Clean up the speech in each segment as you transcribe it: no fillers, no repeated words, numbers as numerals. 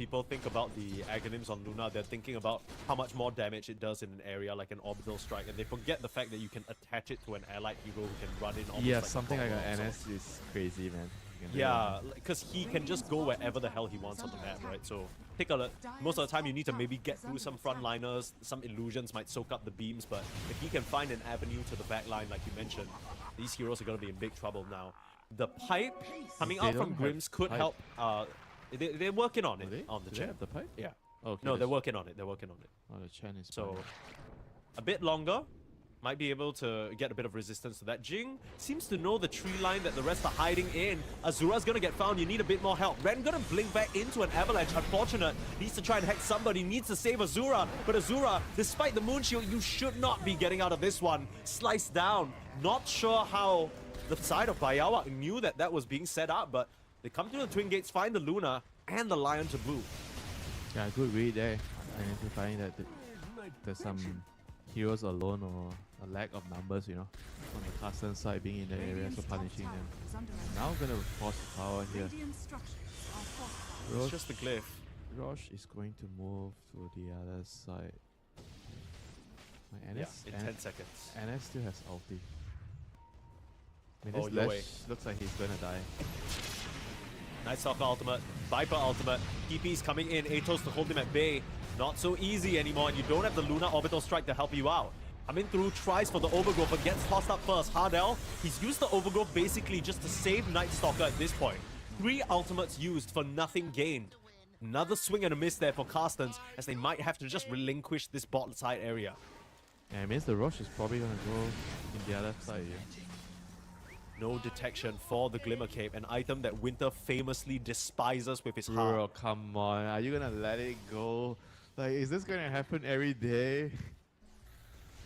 people think about the Aghanims on Luna, they're thinking about how much more damage it does in an area like an orbital strike, and they forget the fact that you can attach it to an allied hero who can run in almost Yeah, like something a like an bomb. NS is crazy, man. Yeah, because he can just go wherever the hell he wants on the map, right? So take a look. Most of the time you need to maybe get through some frontliners, some illusions might soak up the beams, but if he can find an avenue to the backline like you mentioned, these heroes are going to be in big trouble now. The pipe coming out from Grims could help. They're working on it on the chat. The pipe? Yeah. Okay. No, they're working on it. They're working on it. Oh, the Chen is so a bit longer. Might be able to get a bit of resistance to that. Jing seems to know the tree line that the rest are hiding in. Azura's gonna get found. You need a bit more help. Ren gonna blink back into an avalanche. Unfortunate. Needs to try and hack somebody. Needs to save Azura. But Azura, despite the moon shield, you should not be getting out of this one. Sliced down. Not sure how the side of BAIYAWAK knew that that was being set up, but they come to the Twin Gates, find the Luna and the Lion to boot. Yeah, good read there. Identifying that there's some heroes alone or a lack of numbers, you know, on the Carstensz side being in the area, so punishing them. Now gonna force power here. It's just the glyph. Rosh is going to move to the other side. My NS, in 10 seconds. NS still has ulti. I mean, Oh, this no Lash way. looks like he's gonna die. Night Stalker ultimate, Viper ultimate, TP's coming in, Atos to hold him at bay. Not so easy anymore, and you don't have the Luna Orbital Strike to help you out. Coming through, tries for the Overgrowth, but gets tossed up first. Hardell, he's used the Overgrowth basically just to save Night Stalker at this point. 3 ultimates used for nothing gained. Another swing and a miss there for Carstensz, as they might have to just relinquish this bot side area. And it means the Rosh is probably gonna go in the other side here. No detection for the Glimmer Cape, an item that Winter famously despises with his heart. Bro, come on. Are you gonna let it go? Like, is this gonna happen every day?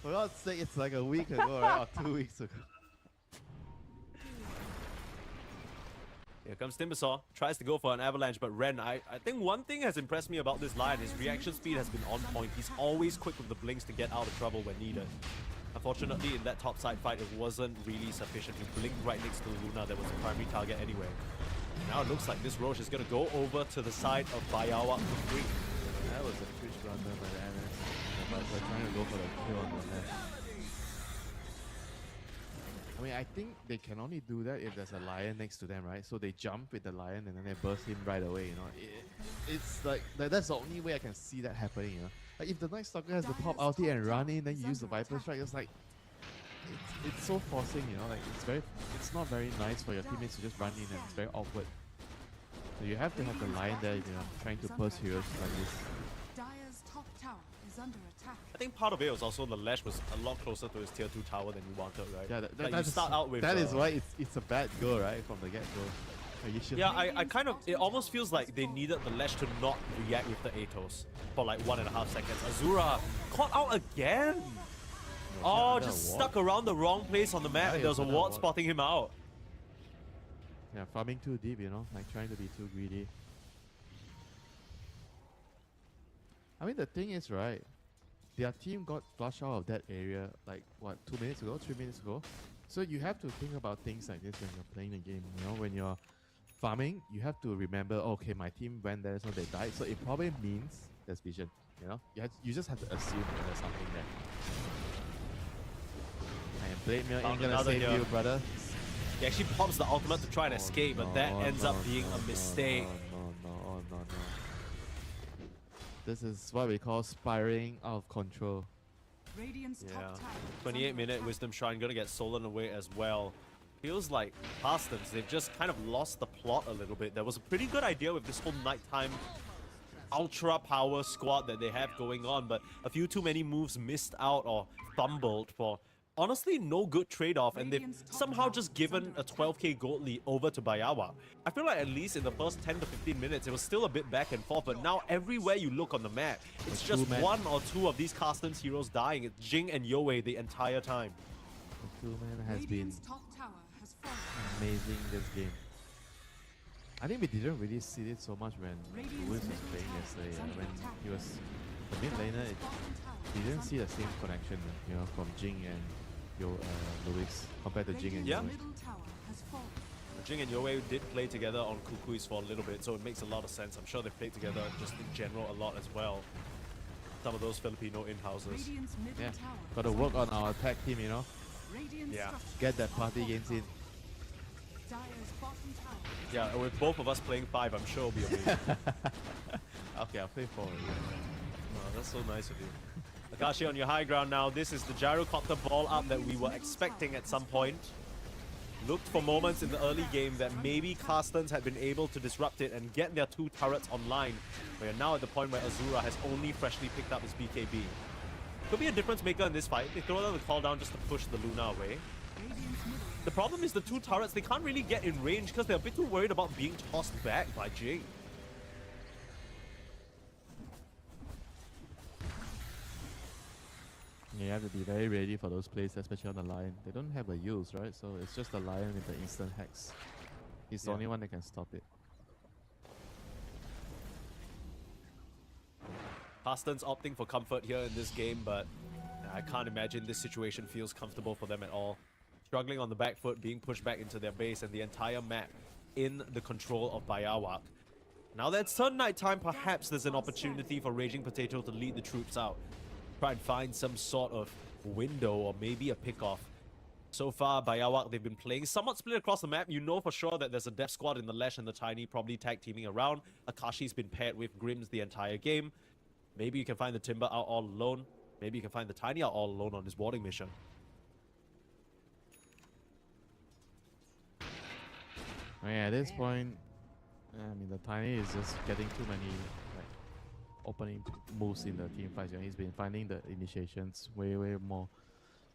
For God's sake, it's like a week ago, right? Or 2 weeks ago. Here comes Timbersaw, tries to go for an avalanche, but Ren, I think one thing has impressed me about this Lion, his reaction speed has been on point. He's always quick with the blinks to get out of trouble when needed. Unfortunately, in that top side fight, it wasn't really sufficient. He blinked right next to Luna, that was the primary target anyway. Now it looks like this Roche is going to go over to the side of BAIYAWAK for free. That was a twitch blunder by the NS. But we're trying to go for the kill on the left. I mean, I think they can only do that if there's a Lion next to them, right? So they jump with the Lion and then they burst him right away, you know? It's like, that's the only way I can see that happening, you know? Like, if the Night Stalker has the pop ulti and run in, then you use the Viper Strike, it's like, it's so forcing, you know? Like, it's not very nice for your teammates to just run in, and it's very awkward. So you have to have the Lion there, you know, trying to burst heroes like this. I think part of it was also the Lash was a lot closer to his tier 2 tower than you wanted, right? Yeah, like you start out with that is why it's a bad go, right, from the get-go. Yeah, I kind of, it almost feels like they needed the Lash to not react with the Atos for like 1.5 seconds. Azura caught out again! Oh, just stuck around the wrong place on the map, and there was a ward spotting him out. Yeah, farming too deep, you know, like trying to be too greedy. I mean, the thing is, right, their team got flushed out of that area like, what, 2 minutes ago, 3 minutes ago? So you have to think about things like this when you're playing the game, you know, when you're farming, you have to remember, okay, my team went there, so they died, so it probably means there's vision, you know? You just have to assume that there's something there. And Blade Mail ain't gonna save you, brother. He actually pops the ultimate to try and escape, but that ends up being a mistake. No. This is what we call spiraling out of control. Yeah, 28-minute Wisdom Shrine gonna get stolen away as well. Feels like Carstensz, they've just kind of lost the plot a little bit. There was a pretty good idea with this whole nighttime ultra power squad that they have going on, but a few too many moves missed out or fumbled for honestly no good trade-off, and they've somehow just given a 12k gold lead over to BAIYAWAK. I feel like at least in the first 10 to 15 minutes, it was still a bit back and forth, but now everywhere you look on the map, it's just one or two of these Carstensz heroes dying. It's Jing and Yowei the entire time. The two-man has been amazing this game. I think we didn't really see it so much when Lewis was playing yesterday. When he was the mid laner, we didn't see the same connection, you know, from Jing and Lewis compared to Jing and Yowei. Jing and Yoei did play together on Kukuis for a little bit, so it makes a lot of sense. I'm sure they've played together just in general a lot as well. Some of those Filipino in-houses. Yeah, got to work on our attack team, you know. Yeah. Get that party games in. Yeah, with both of us playing 5, I'm sure it'll be amazing. Okay, I'll play 4. Oh, that's so nice of you. Akashi on your high ground now. This is the gyrocopter ball up that we were expecting at some point. Looked for moments in the early game that maybe Carstensz had been able to disrupt it and get their 2 turrets online. We are now at the point where Azura has only freshly picked up his BKB. Could be a difference maker in this fight. They throw down the call down just to push the Luna away. The problem is the 2 turrets, they can't really get in range because they're a bit too worried about being tossed back by Jing. You have to be very ready for those plays, especially on the Lion. They don't have a use, right? So it's just the Lion with the instant hex. He's the only one that can stop it. Carstensz opting for comfort here in this game, but I can't imagine this situation feels comfortable for them at all. Struggling on the back foot, being pushed back into their base, and the entire map in the control of BAIYAWAK. Now that it's turn nighttime, perhaps there's an opportunity for Raging Potato to lead the troops out. Try and find some sort of window or maybe a pick-off. So far, BAIYAWAK, they've been playing somewhat split across the map. You know for sure that there's a death squad in the Lash and the Tiny probably tag teaming around. Akashi's been paired with Grims the entire game. Maybe you can find the Timber out all alone. Maybe you can find the Tiny out all alone on his warding mission. I mean, at this point, I mean, the Tiny is just getting too many opening moves in the team fights. You know, he's been finding the initiations way more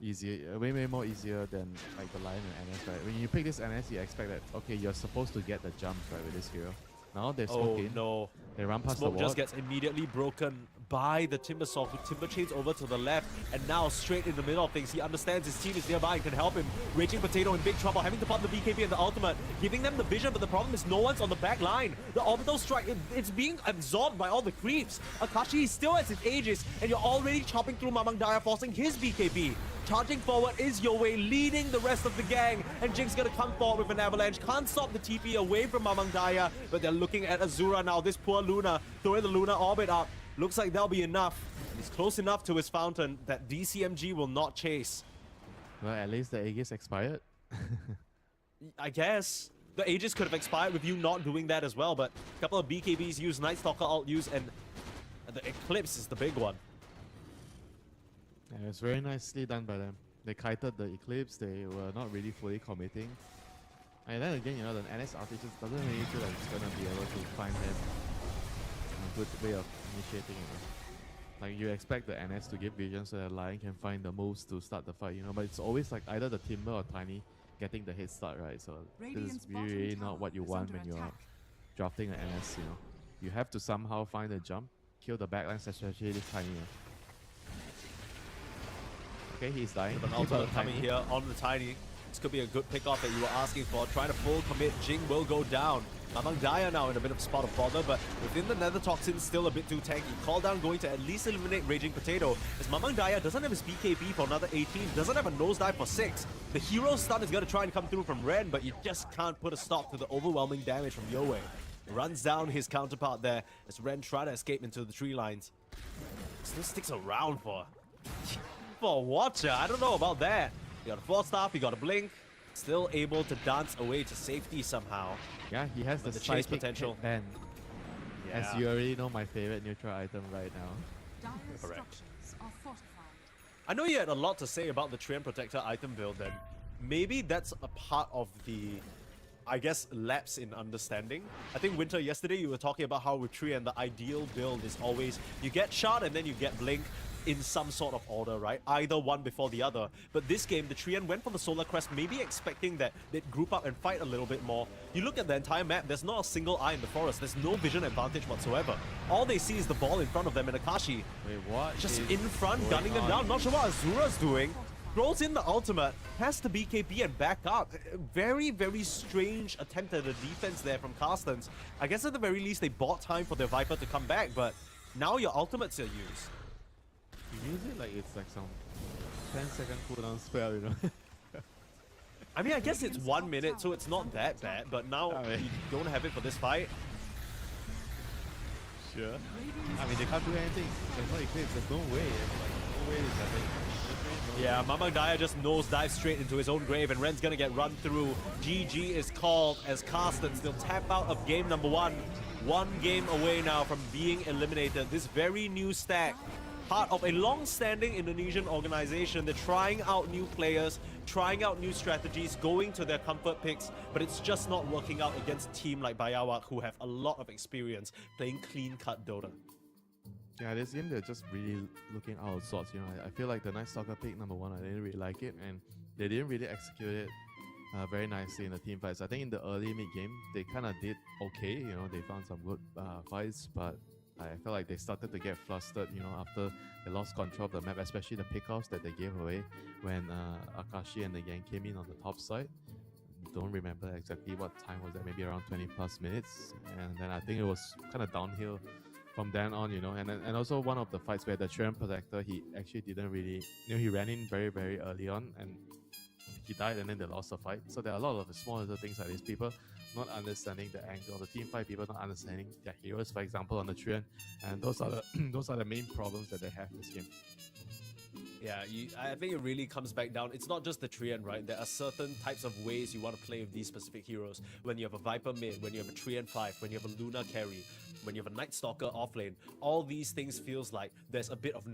easier, way more easier than like the Lion and NS, right? When you pick this NS, you expect that okay, you're supposed to get the jumps right with this hero. Now they smoke in. No. They run past Smoke the wall. just gets immediately broken by the Timbersaw, who Timber chains over to the left, and now straight in the middle of things. He understands his team is nearby and can help him. Raging Potato in big trouble, having to pop the BKB and the ultimate, giving them the vision, but the problem is no one's on the back line. The orbital strike, it's being absorbed by all the creeps. Akashi still has his Aegis, and you're already chopping through Mamang Daya, forcing his BKB. Charging forward is Yoei, leading the rest of the gang, and Jing's gonna come forward with an avalanche. Can't stop the TP away from Mamang Daya, but they're looking at Azura now. This poor Luna, throwing the Luna orbit up. Looks like that'll be enough. He's close enough to his fountain that DCMG will not chase. Well, at least the Aegis expired. I guess. The Aegis could have expired with you not doing that as well, but a couple of BKBs used, Night Stalker ult used, and the Eclipse is the big one. Yeah, it's very nicely done by them. They kited the Eclipse, they were not really fully committing. And then again, you know, the NS outage just doesn't really feel like it's gonna be able to find them a good way of initiating it. Like you expect the NS to give vision so that Lion can find the moves to start the fight, you know, but it's always like either the Timber or Tiny getting the head start, right? So this is really not what you want when you're drafting an NS, you know. You have to somehow find a jump, kill the backlines, especially this Tiny. Okay, he's dying. With an ultimate coming here on the Tiny. This could be a good pick-off that you were asking for. Trying to full commit, Jing will go down. Mamang Daya now in a bit of spot of bother, but within the Nether Toxin, still a bit too tanky. Call down going to at least eliminate Raging Potato, as Mamang Daya doesn't have his BKB for another 18, doesn't have a nosedive for 6. The hero stun is going to try and come through from Ren, but you just can't put a stop to the overwhelming damage from Yoei. Runs down his counterpart there as Ren tries to escape into the tree lines. Still sticks around for a Watcher. I don't know about that. You got a 4-staff, you got a blink. Still able to dance away to safety somehow. Yeah, he has the chase potential. And yeah. as you already know, my favorite neutral item right now. Correct. I know you had a lot to say about the Treant Protector item build, then maybe that's a part of the, I guess, lapse in understanding. I think Winter, yesterday you were talking about how with Treant the ideal build is always you get shot and then you get blink in some sort of order, right? Either one before the other. But this game, the Treant went for the Solar Crest, maybe expecting that they'd group up and fight a little bit more. You look at the entire map, there's not a single eye in the forest. There's no vision advantage whatsoever. All they see is the ball in front of them, and Akashi Wait, what? just in front, gunning them down. Not sure what Azura's doing. Throws in the ultimate, has the BKB and back up. Very, very strange attempt at the defense there from Carstensz. I guess at the very least they bought time for their Viper to come back, but now your ultimates are used. You use it like it's like some 10-second cooldown spell, you know. I mean, I guess it's 1 minute, so it's not that bad, but now you don't have it for this fight. Sure. I mean, they can't do anything. There's no eclipse. There's no way. No way it's happening. Yeah, Mama Daya just nosedives straight into his own grave, and Ren's gonna get run through. GG is called as Carstensz still tap out of game number 1. 1 game away now from being eliminated. This very new stack, part of a long-standing Indonesian organization. They're trying out new players, trying out new strategies, going to their comfort picks, but it's just not working out against a team like BAIYAWAK, who have a lot of experience playing clean-cut Dota. Yeah, this game they're just really looking out of sorts. You know, I feel like the Night Stalker pick number 1, I didn't really like it, and they didn't really execute it very nicely in the team fights. I think in the early mid game they kind of did okay. You know, they found some good fights, but I felt like they started to get flustered. You know, after they lost control of the map, especially the pickoffs that they gave away when Akashi and the gang came in on the top side. Don't remember exactly what time was that. Maybe around 20+ minutes, and then I think it was kind of downhill from then on, you know. And also one of the fights where the Treant Protector, he actually didn't really, you know, he ran in very, very early on and he died, and then they lost the fight. So there are a lot of small little things like this. People not understanding the angle of the team fight, people not understanding their heroes, for example, on the Treant, and those are the those are the main problems that they have in this game. Yeah, I think it really comes back down. It's not just the Treant, right? There are certain types of ways you want to play with these specific heroes. When you have a Viper mid, when you have a Treant 5, when you have a Luna carry, when you have a Night Stalker offlane, all these things feels like there's a bit of